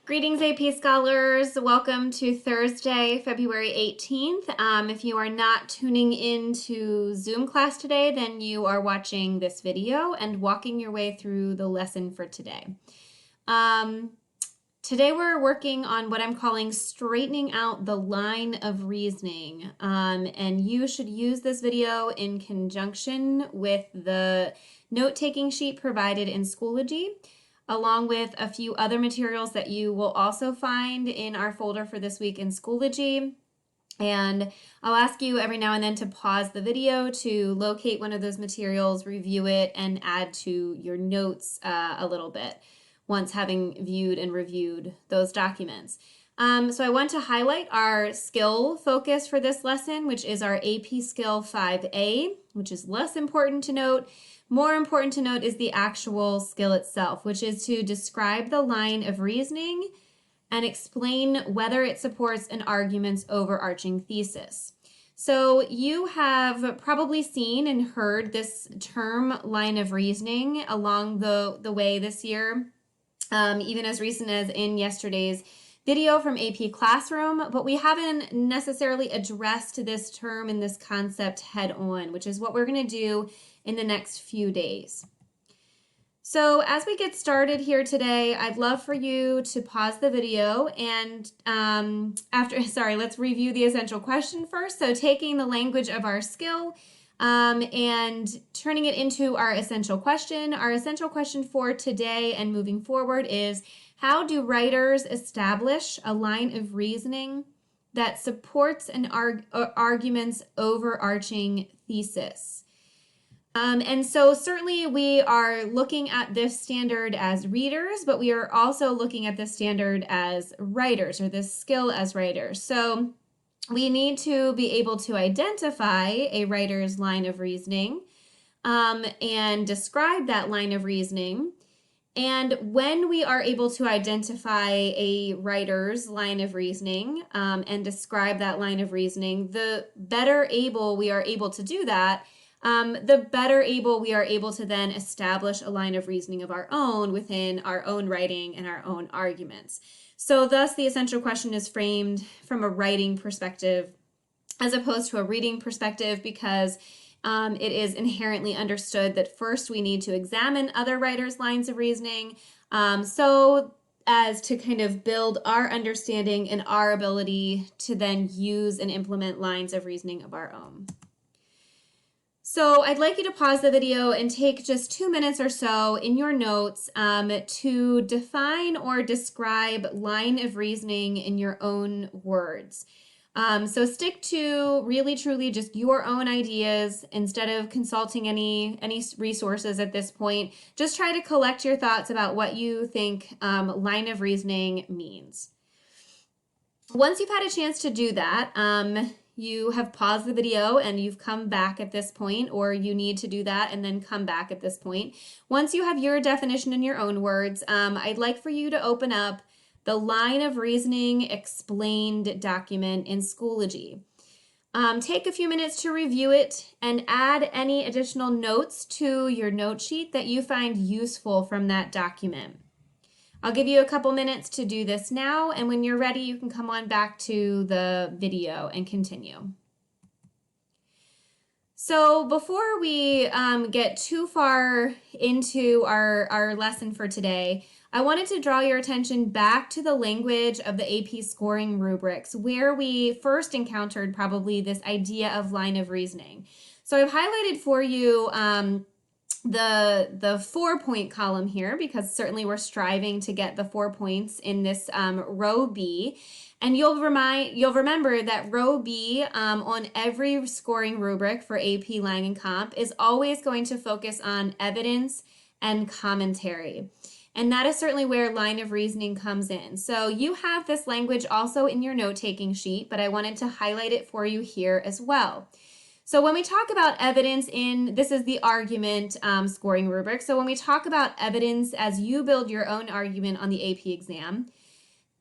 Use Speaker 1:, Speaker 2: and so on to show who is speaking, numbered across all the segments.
Speaker 1: Greetings, AP Scholars. Welcome to Thursday, February 18th. If you are not tuning into Zoom class today, then you are watching this video and walking your way through the lesson for today. Today we're working on what I'm calling straightening out the line of reasoning. And you should use this video in conjunction with the note-taking sheet provided in Schoology, along with a few other materials that you will also find in our folder for this week in Schoology. And I'll ask you every now and then to pause the video to locate one of those materials, review it, and add to your notes a little bit once having viewed and reviewed those documents. So I want to highlight our skill focus for this lesson, which is our AP Skill 5A, which is less important to note. More important to note is the actual skill itself, which is to describe the line of reasoning and explain whether it supports an argument's overarching thesis. So you have probably seen and heard this term line of reasoning along the way this year, even as recent as in yesterday's video from AP Classroom, but we haven't necessarily addressed this term and this concept head on, which is what we're going to do in the next few days. So as we get started here today, I'd love for you to pause the video and let's review the essential question first. So taking the language of our skill and turning it into our essential question. Our essential question for today and moving forward is, how do writers establish a line of reasoning that supports an argument's overarching thesis? And so certainly we are looking at this standard as readers, but we are also looking at this standard as writers, or this skill as writers. So we need to be able to identify a writer's line of reasoning and describe that line of reasoning. And when we are able to identify a writer's line of reasoning and describe that line of reasoning, the better able we are able to do that, the better able we are able to then establish a line of reasoning of our own within our own writing and our own arguments. So thus the essential question is framed from a writing perspective as opposed to a reading perspective, because it is inherently understood that first we need to examine other writers' lines of reasoning so as to kind of build our understanding and our ability to then use and implement lines of reasoning of our own. So I'd like you to pause the video and take just 2 minutes or so in your notes to define or describe line of reasoning in your own words. So stick to really truly just your own ideas instead of consulting any resources at this point. Just try to collect your thoughts about what you think line of reasoning means. Once you've had a chance to do that, you have paused the video and you've come back at this point, or you need to do that and then come back at this point. Once you have your definition in your own words, I'd like for you to open up the line of reasoning explained document in Schoology. Take a few minutes to review it and add any additional notes to your note sheet that you find useful from that document. I'll give you a couple minutes to do this now, and when you're ready, you can come on back to the video and continue. So before we get too far into our lesson for today, I wanted to draw your attention back to the language of the AP scoring rubrics, where we first encountered probably this idea of line of reasoning. So I've highlighted for you the 4-point column here, because certainly we're striving to get the 4 points in this row B. And you'll remember that row B on every scoring rubric for AP Lang and Comp is always going to focus on evidence and commentary. And that is certainly where line of reasoning comes in. So you have this language also in your note-taking sheet, but I wanted to highlight it for you here as well. So when we talk about evidence this is the argument scoring rubric. So when we talk about evidence as you build your own argument on the AP exam,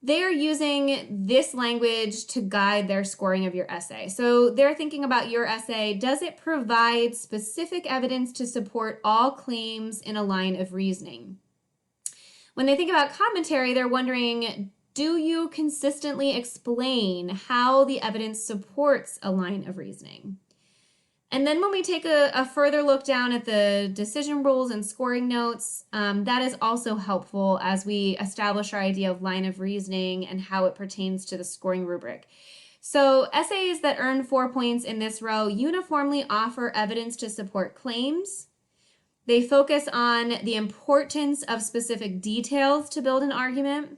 Speaker 1: they're using this language to guide their scoring of your essay. So they're thinking about your essay. Does it provide specific evidence to support all claims in a line of reasoning? When they think about commentary, they're wondering, Do you consistently explain how the evidence supports a line of reasoning? And then when we take a further look down at the decision rules and scoring notes, that is also helpful as we establish our idea of line of reasoning and how it pertains to the scoring rubric. So essays that earn 4 points in this row uniformly offer evidence to support claims. They focus on the importance of specific details to build an argument.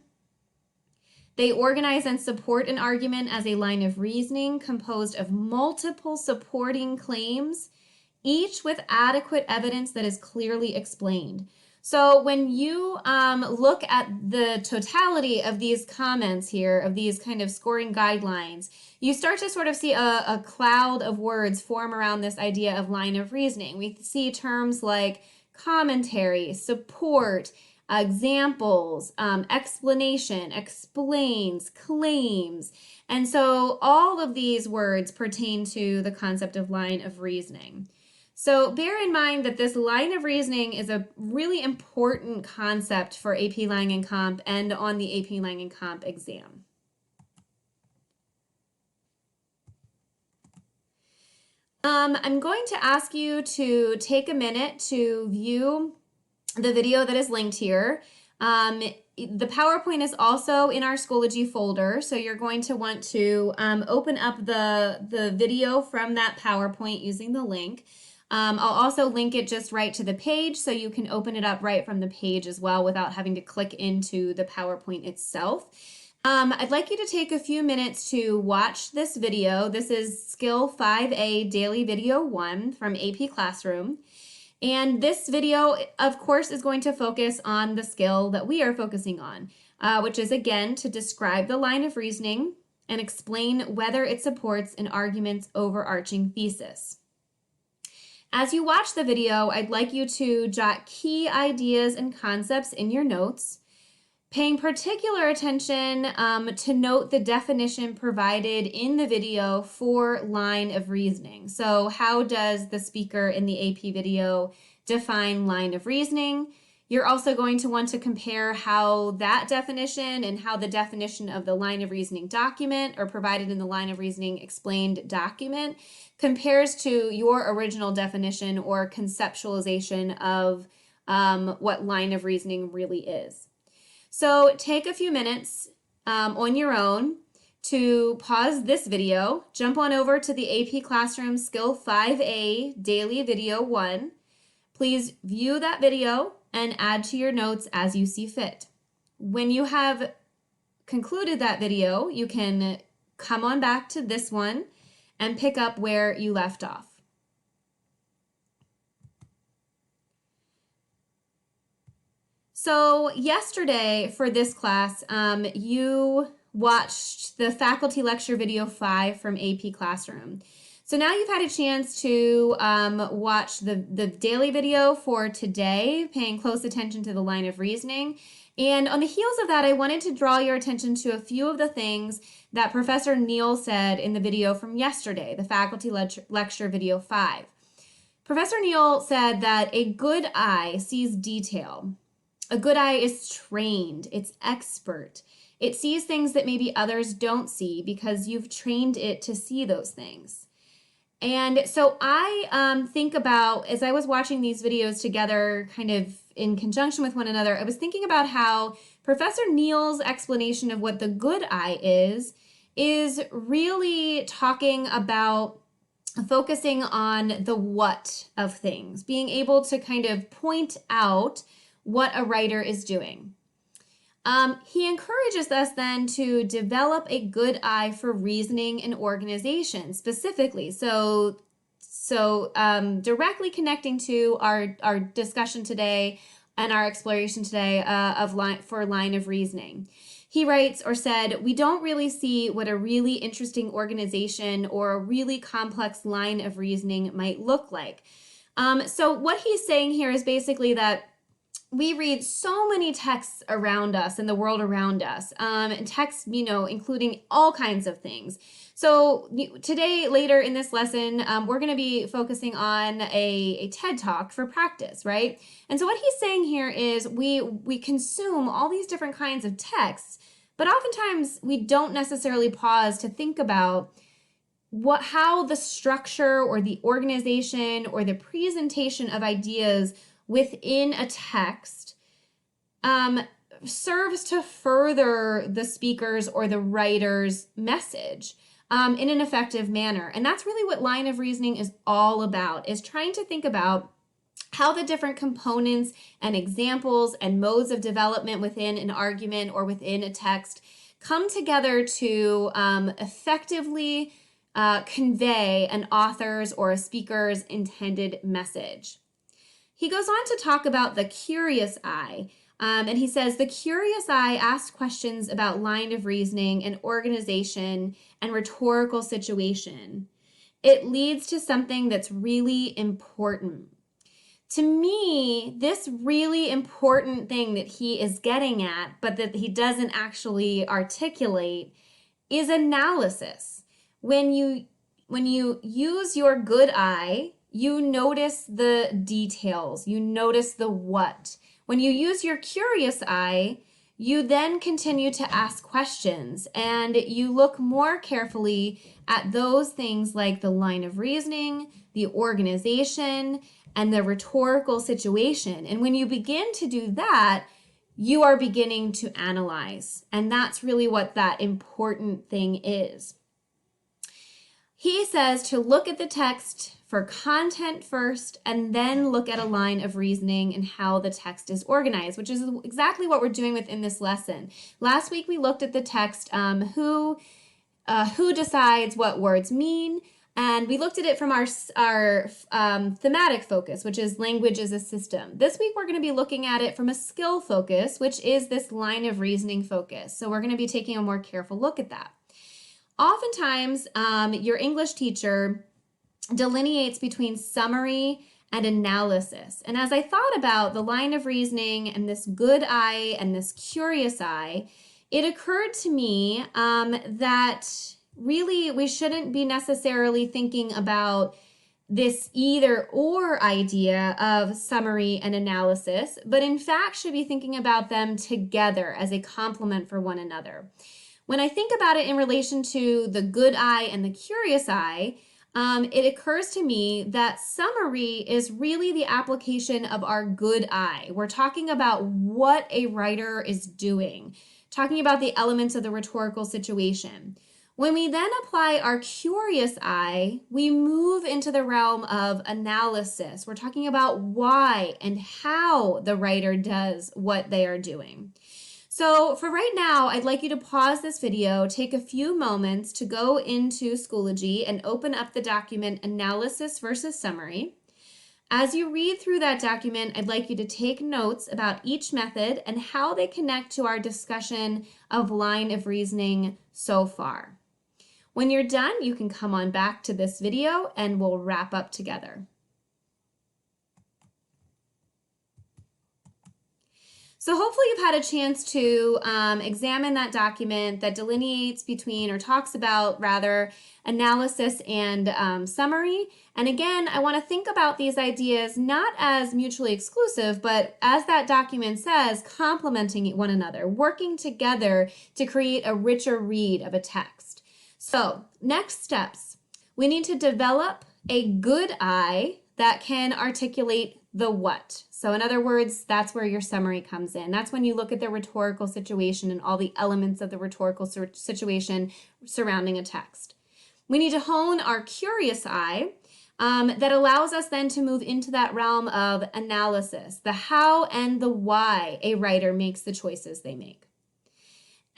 Speaker 1: They organize and support an argument as a line of reasoning composed of multiple supporting claims, each with adequate evidence that is clearly explained. So when you look at the totality of these comments here, of these kind of scoring guidelines, you start to sort of see a cloud of words form around this idea of line of reasoning. We see terms like commentary, support, examples, explanation, explains, claims. And so all of these words pertain to the concept of line of reasoning. So bear in mind that this line of reasoning is a really important concept for AP Lang & Comp and on the AP Lang & Comp exam. I'm going to ask you to take a minute to view the video that is linked here. The PowerPoint is also in our Schoology folder, so you're going to want to open up the video from that PowerPoint using the link. I'll also link it just right to the page so you can open it up right from the page as well without having to click into the PowerPoint itself. I'd like you to take a few minutes to watch this video. This is Skill 5A Daily Video 1 from AP Classroom. And this video, of course, is going to focus on the skill that we are focusing on, which is, again, to describe the line of reasoning and explain whether it supports an argument's overarching thesis. As you watch the video, I'd like you to jot key ideas and concepts in your notes, paying particular attention to note the definition provided in the video for line of reasoning. So how does the speaker in the AP video define line of reasoning? You're also going to want to compare how that definition and how the definition of the line of reasoning document or provided in the line of reasoning explained document compares to your original definition or conceptualization of what line of reasoning really is. So take a few minutes on your own to pause this video, jump on over to the AP Classroom Skill 5A Daily Video 1. Please view that video and add to your notes as you see fit. When you have concluded that video, you can come on back to this one and pick up where you left off. So yesterday for this class, you watched the faculty lecture video 5 from AP Classroom. So now you've had a chance to watch the daily video for today, paying close attention to the line of reasoning. And on the heels of that, I wanted to draw your attention to a few of the things that Professor Neal said in the video from yesterday, the faculty lecture video 5. Professor Neal said that a good eye sees detail. A good eye is trained, it's expert. It sees things that maybe others don't see because you've trained it to see those things. And so I think about, as I was watching these videos together kind of in conjunction with one another, I was thinking about how Professor Neal's explanation of what the good eye is really talking about focusing on the what of things, being able to kind of point out what a writer is doing. He encourages us then to develop a good eye for reasoning and organization specifically. So directly connecting to our discussion today and our exploration today for line of reasoning. He writes or said, we don't really see what a really interesting organization or a really complex line of reasoning might look like. So what he's saying here is basically that we read so many texts around us in the world around us, and texts, including all kinds of things. So today, later in this lesson, we're going to be focusing on a TED Talk for practice, right? And so what he's saying here is we consume all these different kinds of texts, But oftentimes we don't necessarily pause to think about how the structure or the organization or the presentation of ideas within a text serves to further the speaker's or the writer's message in an effective manner. And that's really what line of reasoning is all about, is trying to think about how the different components and examples and modes of development within an argument or within a text come together to effectively convey an author's or a speaker's intended message. He goes on to talk about the curious eye, and he says, the curious eye asks questions about line of reasoning and organization and rhetorical situation. It leads to something that's really important. To me, this really important thing that he is getting at, but that he doesn't actually articulate, is analysis. When you use your good eye, you notice the details, you notice the what. When you use your curious eye, you then continue to ask questions and you look more carefully at those things like the line of reasoning, the organization, and the rhetorical situation. And when you begin to do that, you are beginning to analyze. And that's really what that important thing is. He says to look at the text for content first and then look at a line of reasoning and how the text is organized, which is exactly what we're doing within this lesson. Last week we looked at the text, who decides what words mean, and we looked at it from our thematic focus, which is language as a system. This week we're going to be looking at it from a skill focus, which is this line of reasoning focus. So we're going to be taking a more careful look at that. Oftentimes, your English teacher delineates between summary and analysis. And as I thought about the line of reasoning and this good eye and this curious eye, it occurred to me that really we shouldn't be necessarily thinking about this either or idea of summary and analysis, but in fact should be thinking about them together as a complement for one another. When I think about it in relation to the good eye and the curious eye, it occurs to me that summary is really the application of our good eye. We're talking about what a writer is doing, talking about the elements of the rhetorical situation. When we then apply our curious eye, we move into the realm of analysis. We're talking about why and how the writer does what they are doing. So for right now, I'd like you to pause this video, take a few moments to go into Schoology and open up the document Analysis versus Summary. As you read through that document, I'd like you to take notes about each method and how they connect to our discussion of line of reasoning so far. When you're done, you can come on back to this video and we'll wrap up together. So hopefully you've had a chance to examine that document that delineates between, or talks about rather, analysis and summary. And again, I want to think about these ideas not as mutually exclusive, but as that document says, complementing one another, working together to create a richer read of a text. So next steps, we need to develop a good eye that can articulate the what. So in other words, that's where your summary comes in. That's when you look at the rhetorical situation and all the elements of the rhetorical situation surrounding a text. We need to hone our curious eye that allows us then to move into that realm of analysis, the how and the why a writer makes the choices they make.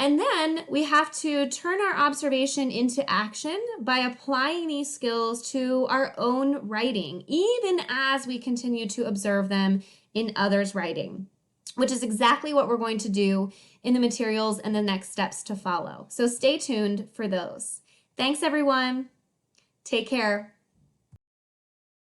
Speaker 1: And then we have to turn our observation into action by applying these skills to our own writing, even as we continue to observe them in others' writing, which is exactly what we're going to do in the materials and the next steps to follow. So stay tuned for those. Thanks, everyone. Take care.